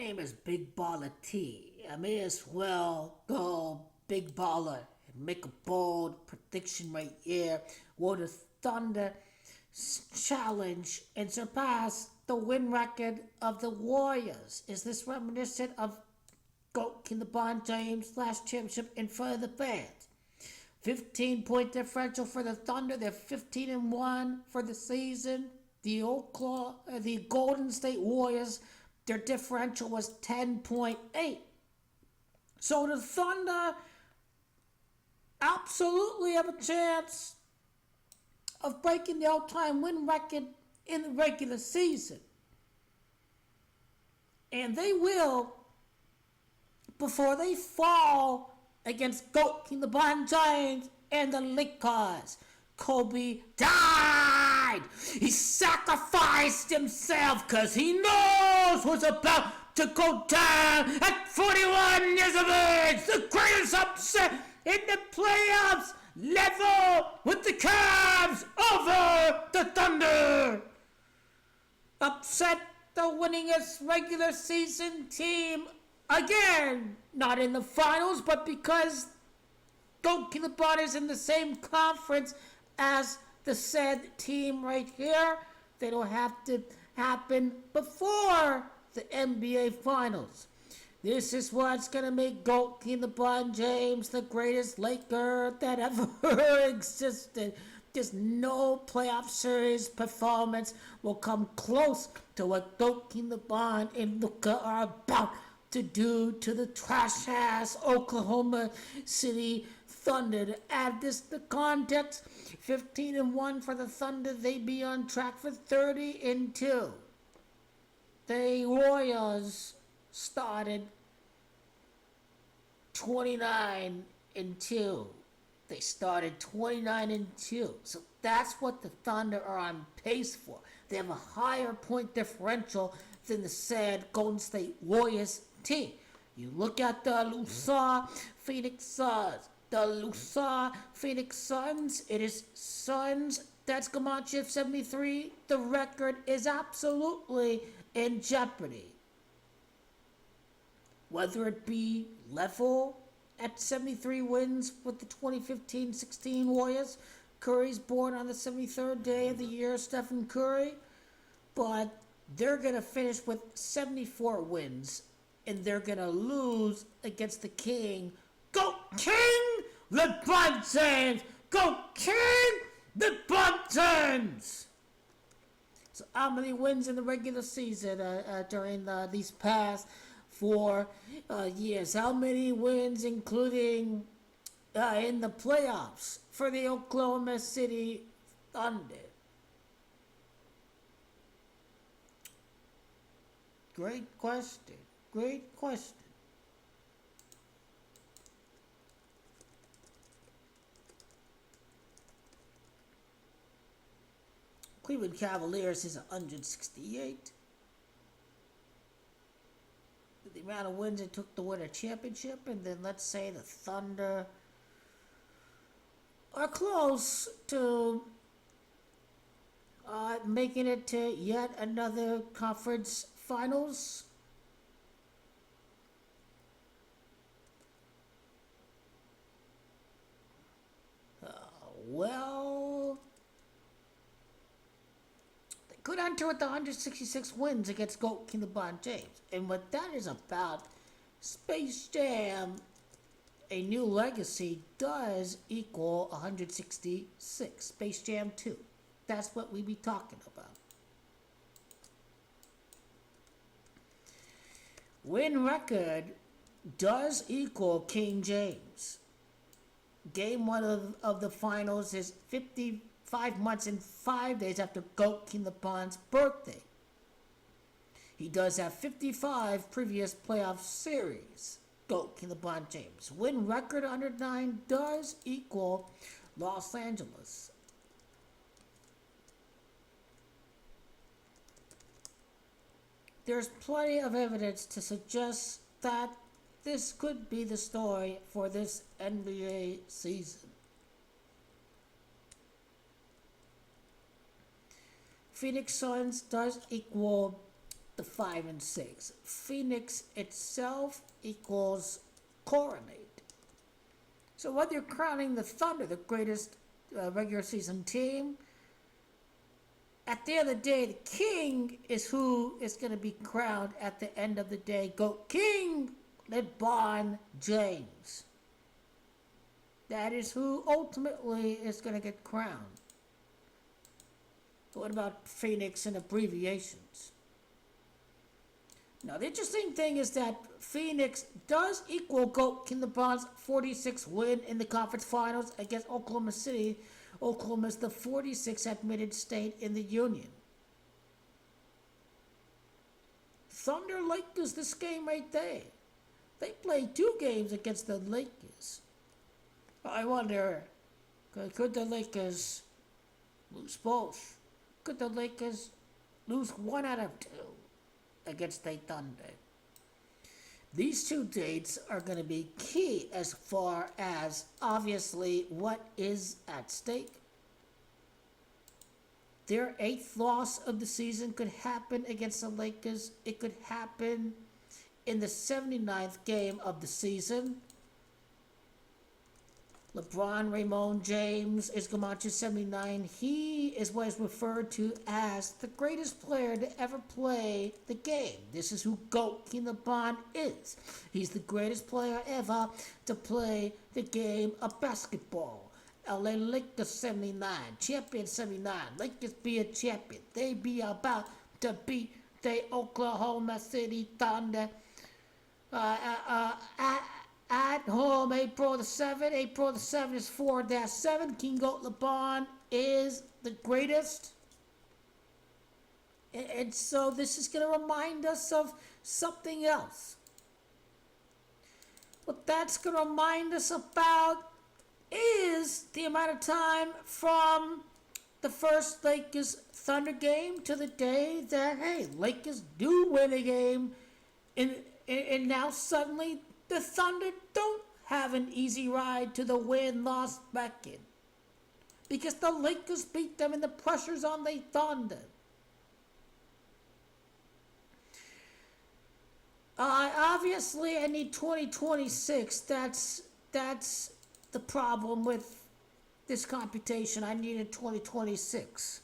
name is Big Baller T. I may as well go Big Baller and make a bold prediction right here. Will the Thunder challenge and surpass the win record of the Warriors? Is this reminiscent of GOAT King LeBron James' last championship in front of the fans? 15-point differential for the Thunder. They're 15-1 for the season. The Golden State Warriors, their differential was 10.8. So the Thunder absolutely have a chance of breaking the all-time win record in the regular season. And they will before they fall against GOAT King LeBron James and the LAKERS. Kobe died. He sacrificed himself because he knows what's about to go down at 41 years of age. The greatest upset in the playoffs, level with the Cavs over the Thunder. Upset the winningest regular season team again. Not in the finals, but because GOAT King LeBron is in the same conference as the said team right here, they don't have to happen before the NBA Finals. This is what's going to make GOAT King LeBron James the greatest Laker that ever existed. There's no playoff series performance will come close to what GOAT King LeBron and Luka are about to do to the trash-ass Oklahoma City Thunder. To add this to context, 15-1 for the Thunder. They be on track for 30-2. The Warriors started 29-2. They started 29-2. So that's what the Thunder are on pace for. They have a higher point differential than the said Golden State Warriors team. You look at the Lusa Phoenix Suns. The Lusa Phoenix Suns, it is Suns. That's Gamachev 73. The record is absolutely in jeopardy. Whether it be level at 73 wins with the 2015-16 Warriors. Curry's born on the 73rd day of the year, Stephen Curry. But they're going to finish with 74 wins. And they're going to lose against the King. GOAT King LeBron James! GOAT King LeBron James! So how many wins in the regular season during these past 4 years? How many wins, including in the playoffs for the Oklahoma City Thunder? Great question. Great question. Cleveland Cavaliers is 168. The amount of wins it took to win a championship, and then let's say the Thunder are close to making it to yet another conference finals. Well, they could enter with the 166 wins against GOAT King LeBron James. And what that is about, Space Jam, A New Legacy, does equal 166. Space Jam 2. That's what we be talking about. Win record does equal King James. Game 1 of the finals is 55 months and 5 days after GOAT King LeBron's birthday. He does have 55 previous playoff series. GOAT King LeBron James. Win record 109 does equal Los Angeles. There's plenty of evidence to suggest that this could be the story for this NBA season. Phoenix Suns does equal the 5 and 6. Phoenix itself equals coronate. So whether you're crowning the Thunder the greatest regular season team, at the end of the day, the king is who is going to be crowned at the end of the day. GOAT King LeBron James. That is who ultimately is going to get crowned. What about Phoenix and abbreviations? Now, the interesting thing is that Phoenix does equal GOAT King LeBron's 46th win in the conference finals against Oklahoma City. Oklahoma is the 46th admitted state in the Union. Thunder Lakers, this game right there. They played 2 games against the Lakers. I wonder, could the Lakers lose both? Could the Lakers lose 1 out of 2 against the Thunder? These 2 dates are going to be key as far as, obviously, what is at stake. Their 8th loss of the season could happen against the Lakers. It could happen in the 79th game of the season. LeBron Raymond James is Gamache 79. He is what is referred to as the greatest player to ever play the game. This is who GOAT King LeBron is. He's the greatest player ever to play the game of basketball. LA Lakers 79, champion 79. Lakers be a champion. They be about to beat the Oklahoma City Thunder at home, April the 7th. April the 7th is 4-7. King GOAT LeBron is the greatest. And so this is going to remind us of something else. What that's going to remind us about is the amount of time from the first Lakers Thunder game to the day that, hey, Lakers do win a game. And now suddenly the Thunder don't have an easy ride to the win-loss bracket because the Lakers beat them and the pressure's on the Thunder. Obviously, I need 2026. That's the problem with this computation. I needed 2026.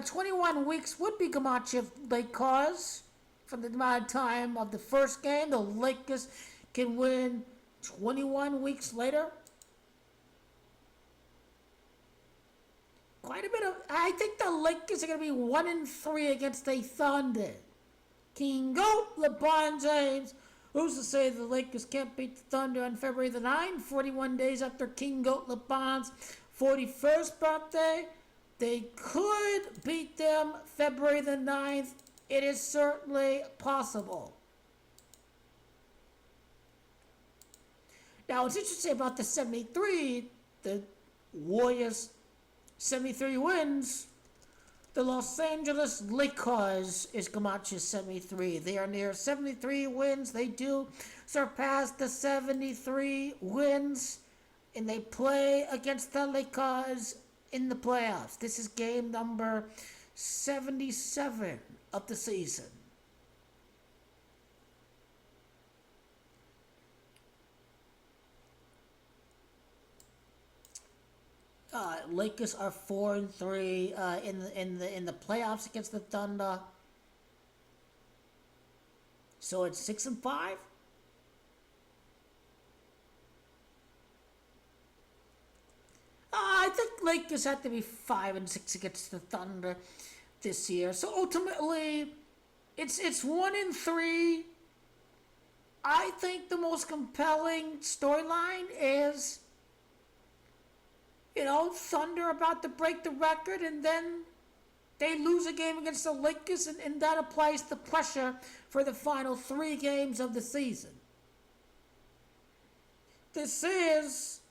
21 weeks would be Gamache LAKERS. From the amount of time of the first game, the Lakers can win 21 weeks later. Quite a bit of, I think the Lakers are going to be 1-3 against the Thunder. King GOAT LeBron James. Who's to say the Lakers can't beat the Thunder on February the 9th, 41 days after King GOAT LeBron's 41st birthday? They could beat them February the 9th. It is certainly possible. Now, what's interesting about the 73, the Warriors 73 wins, the Los Angeles Lakers is Gamache 73. They are near 73 wins. They do surpass the 73 wins, and they play against the Lakers in the playoffs. This is game number 77 of the season. Lakers are 4-3 in the playoffs against the Thunder. So it's 6-5. I think Lakers have to be 5-6 against the Thunder this year. So ultimately, it's 1-3. I think the most compelling storyline is, Thunder about to break the record, and then they lose a game against the Lakers, and that applies the pressure for the final 3 games of the season. This is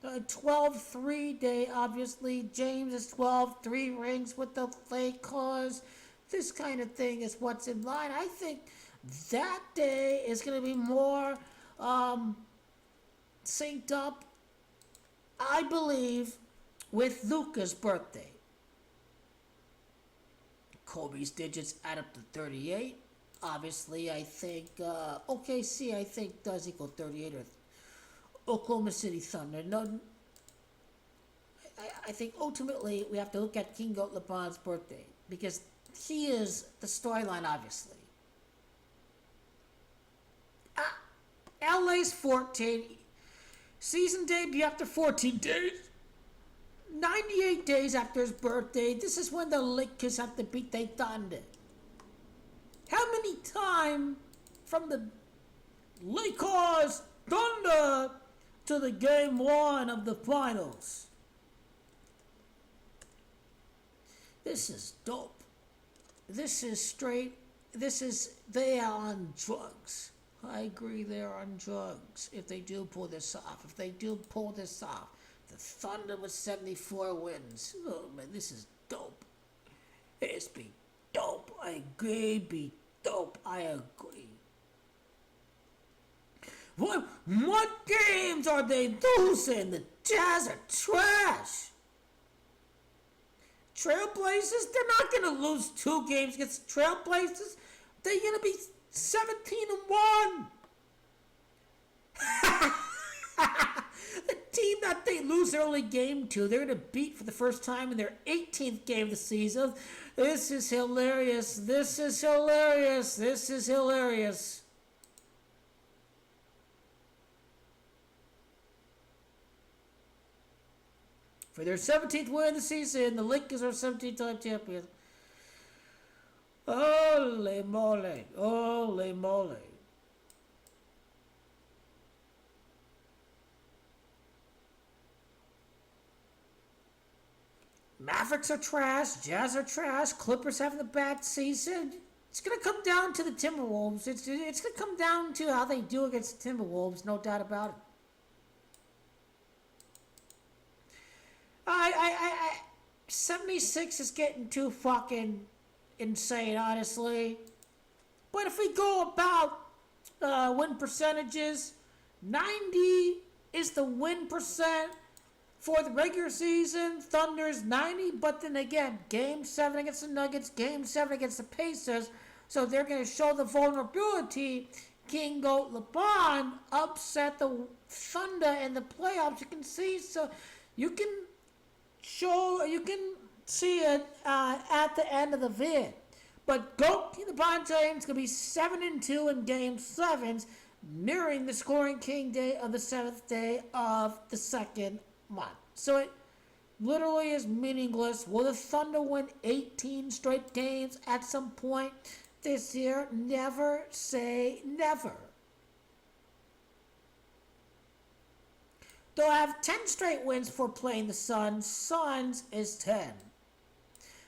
a 12-3 day, obviously. James is 3 rings with the LAKERS. This kind of thing is what's in line. I think that day is going to be more synced up, I believe, with Luka's birthday. Kobe's digits add up to 38. Obviously, I think OKC, I think, does equal 38, or Oklahoma City Thunder. No, I think ultimately we have to look at King Goat LeBron's birthday, because he is the storyline, obviously. LA's 14. Season debut after 14 days. 98 days after his birthday. This is when the Lakers have to beat the Thunder. How many times from the Lakers Thunder to the game 1 of the finals? This is dope. This is straight. They are on drugs. I agree, they're on drugs if they do pull this off. If they do pull this off. The Thunder with 74 wins. Oh man, this is dope. It's be dope. I agree, be dope. I agree. What games are they losing? The Jazz are trash. Trailblazers, they're not going to lose 2 games against Trailblazers. They're going to be 17-1. The team that they lose their only game to, they're going to beat for the first time in their 18th game of the season. This is hilarious. This is hilarious. This is hilarious. For their 17th win of the season, the Lakers are 17-time champions. Holy moly. Holy moly. Mavericks are trash. Jazz are trash. Clippers having a bad season. It's going to come down to the Timberwolves. It's going to come down to how they do against the Timberwolves, no doubt about it. 76 is getting too fucking insane, honestly. But if we go about win percentages, 90 is the win percent for the regular season. Thunder's 90, but then again, Game 7 against the Nuggets, Game 7 against the Pacers, so they're going to show the vulnerability. King Goat LeBron upset the Thunder in the playoffs. You can see, so you can see it at the end of the vid. But Goat LeBron James going to be 7-2 in Game 7s, mirroring the scoring king day of the 7th day of the 2nd month. So it literally is meaningless. Will the Thunder win 18 straight games at some point this year? Never say never. They'll have 10 straight wins for playing the Suns. Suns is 10.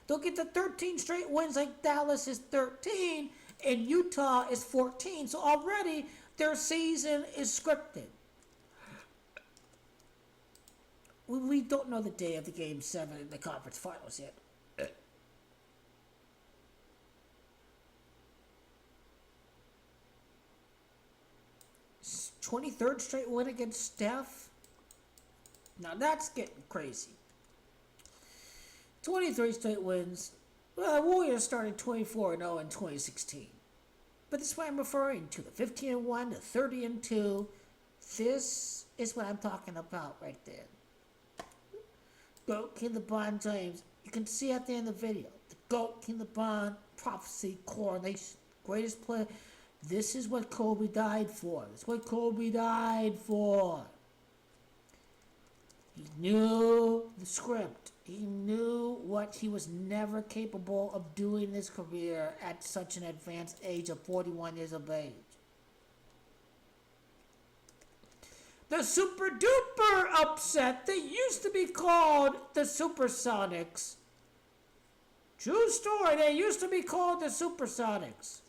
They'll get the 13 straight wins like Dallas is 13 and Utah is 14. So already their season is scripted. We don't know the day of the Game 7 in the conference finals yet. 23rd straight win against Steph. Now that's getting crazy. 23 straight wins. Well, Warriors started 24-0 in 2016. But this is what I'm referring to. The 15-1, the 30-2. This is what I'm talking about right there. Goat King LeBron James. You can see at the end of the video. The Goat King LeBron prophecy coronation. Greatest player. This is what Kobe died for. This is what Kobe died for. He knew the script. He knew what he was never capable of doing in his career at such an advanced age of 41 years of age. The Super Duper upset. They used to be called the Supersonics. True story. They used to be called the Supersonics.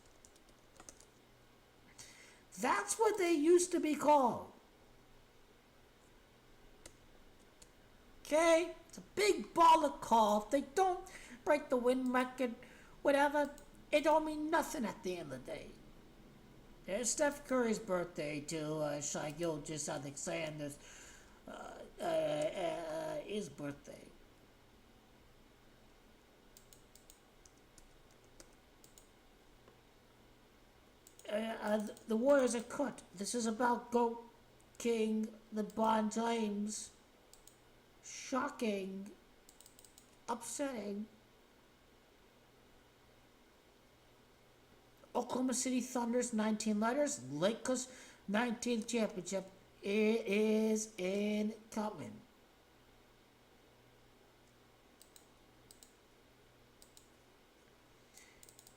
That's what they used to be called. Okay? It's a big baller call. If they don't break the win record, whatever, it don't mean nothing at the end of the day. There's Steph Curry's birthday too. Shai Gilgeous Alexander's his birthday. The Warriors are cut. This is about GOAT King LeBron James. Shocking. Upsetting. Oklahoma City Thunder's 19 letters. Lakers 19th championship. It is incoming.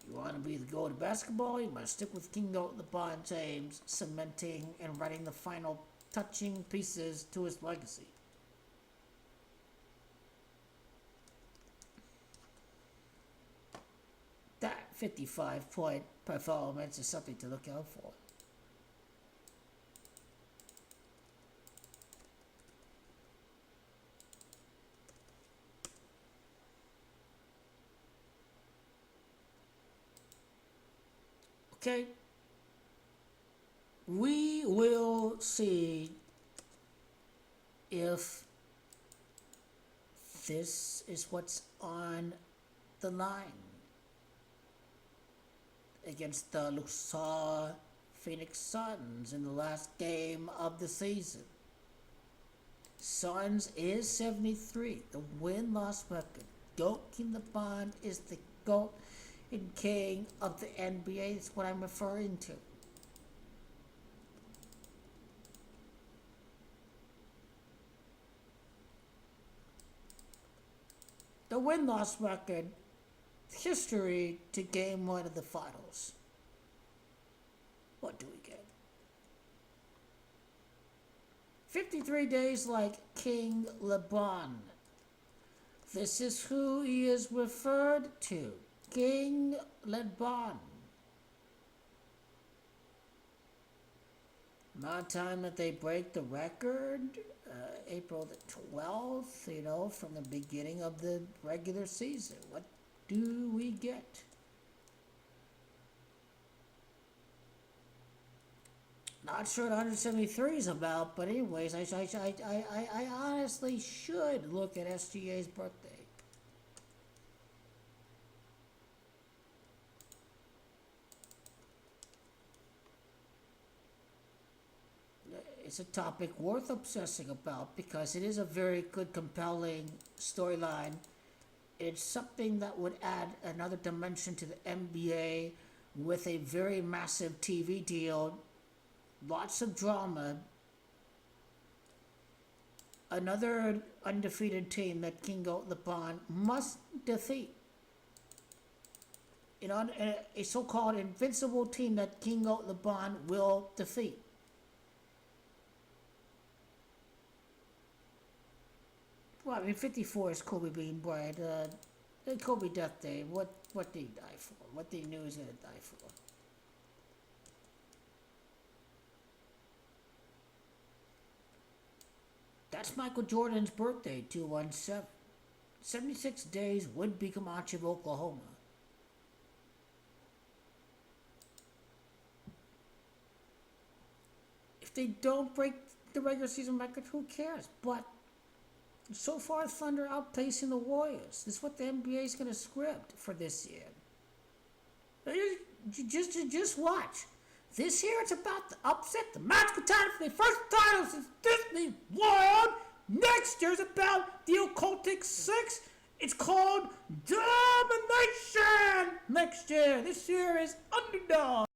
You want to be the GOAT of basketball, you must stick with King GOAT LeBron James, cementing and writing the final touching pieces to his legacy. That 55-point performance is something to look out for. Okay, we will see if this is what's on the line against the Luxor Phoenix Suns in the last game of the season. Suns is 73, the win-loss record. GOAT King LeBron is the GOAT and king of the NBA is what I'm referring to. The win-loss record, history to game one of the finals. What do we get? 53 days like King LeBron. This is who he is referred to. King LeBron. Amount of time that they break the record, April the 12th, from the beginning of the regular season. What do we get? Not sure what 173 is about, but anyways, I honestly should look at SGA's birthday. It's a topic worth obsessing about because it is a very good, compelling storyline. It's something that would add another dimension to the NBA with a very massive TV deal, lots of drama. Another undefeated team that King GOAT LeBron must defeat. A so-called invincible team that King GOAT LeBron will defeat. Well, 54 is Kobe being Bryant. Kobe death day. What did he die for? What did he knew he was going to die for? That's Michael Jordan's birthday, 217. 76 days would become Arch of Oklahoma. If they don't break the regular season record, who cares? But so far, Thunder outpacing the Warriors. This is what the NBA is going to script for this year. Just watch. This year, it's about the upset, the magical title for the first title since Disney World. Next year is about the occultic 6. It's called Domination. Next year. This year is Underdog.